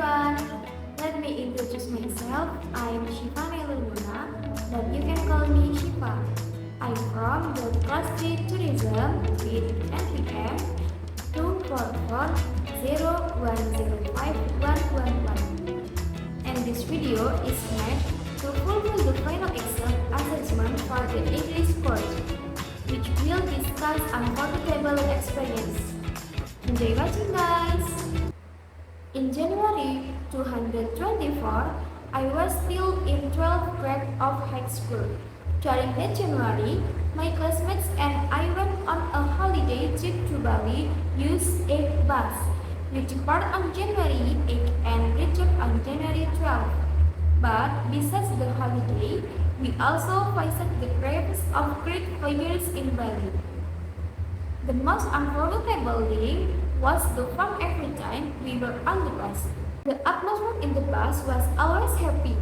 everyone, let me introduce myself. I'm Shifa Meluna, but you can call me Shifa. I'm from the Class 3 Tourism with NPM 24401051111. And this video is made to fulfill the final exam assessment for the English course, which will discuss unforgettable experience. Enjoy watching, guys! In January 2024, I was still in 12th grade of high school. During that January, my classmates and I went on a holiday trip to Bali using a bus. We depart on January 8 and return on January 12. But besides the holiday, we also visited the graves of great figures in Bali. The most unforgettable thing was the fun every time we were on the bus. The atmosphere in the bus was always happy.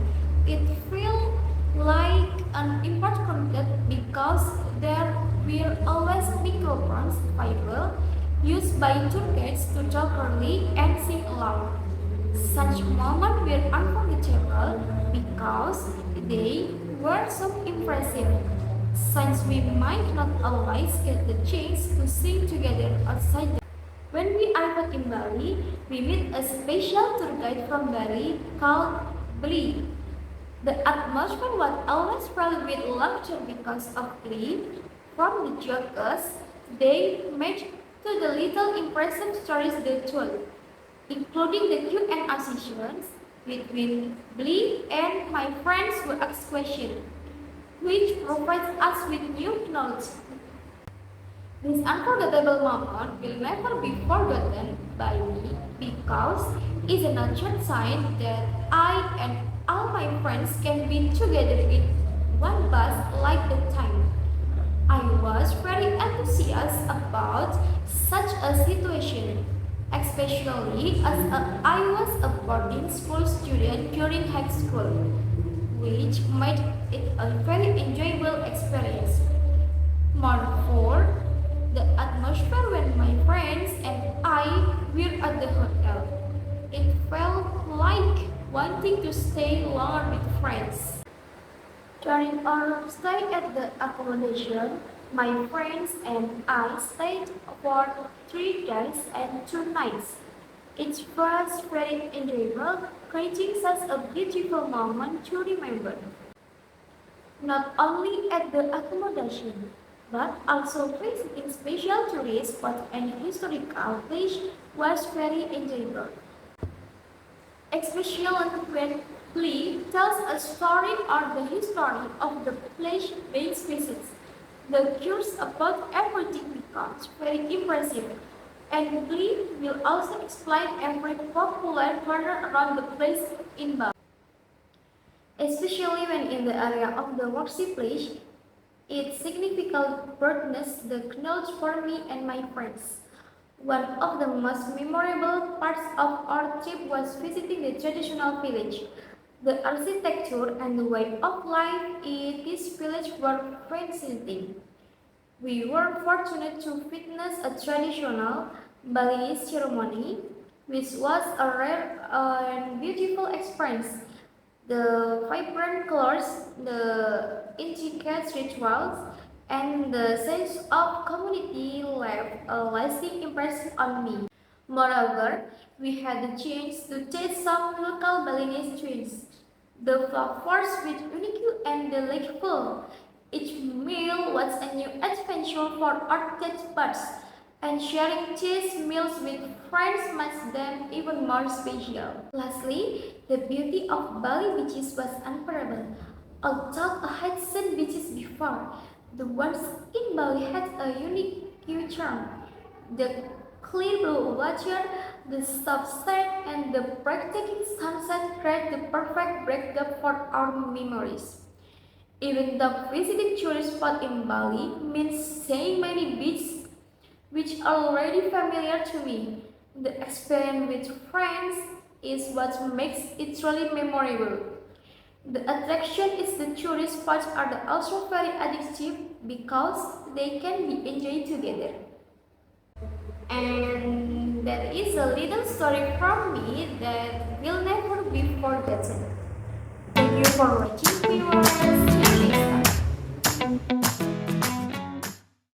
It felt like an impact content because there were always microphones available used by tour guides to talk early and sing aloud. Such moments were unforgettable because they were so impressive. Since we might not always get the chance to sing together outside. When we arrived in Bali, we met a special tour guide from Bali called Bli. The atmosphere was always filled with laughter because of Bli. From the jokes they made to the little impressive stories they told, including the Q&A sessions between Bli and my friends who asked questions, which provides us with new knowledge. This unforgettable moment will never be forgotten by me because it's a nurtured sign that I and all my friends can be together in one bus like that time. I was very enthusiastic about such a situation, especially as I was a boarding school student during high school, which made it a very enjoyable experience. Moreover, the atmosphere when my friends and I were at the hotel, it felt like wanting to stay longer with friends. During our stay at the accommodation, my friends and I stayed for 3 days and 2 nights. It was very enjoyable, creating such a beautiful moment to remember. Not only at the accommodation, but also visiting special tourist spots and historical places was very enjoyable. Especially when Lee tells a story or the history of the place being visits. The curious about everything becomes very impressive, and Lee will also explain every popular corner around the place in Bali. Especially when in the area of the worship place, its significant brightness the knowledge for me and my friends. One of the most memorable parts of our trip was visiting the traditional village. The architecture and the way of life in this village were fascinating. We were fortunate to witness a traditional Balinese ceremony, which was a rare and beautiful experience. The vibrant colors, the intricate rituals, and the sense of community left a lasting impression on me. Moreover, we had the chance to taste some local Balinese treats. The flavors with unique and delightful. Each meal was a new adventure for our taste buds, and sharing these meals with friends makes them even more special. Lastly, the beauty of Bali beaches was unparalleled. Although I had seen beaches before, the ones in Bali had a unique charm. The clear blue water, the soft sand, and the breathtaking sunset create the perfect backdrop for our memories. Even the visiting tourist spot in Bali means seeing many beaches which are already familiar to me. The experience with friends is what makes it truly memorable. The attraction is the tourist spots are also very addictive because they can be enjoyed together. And there is a little story from me that will never be forgotten. Thank you for watching, viewers.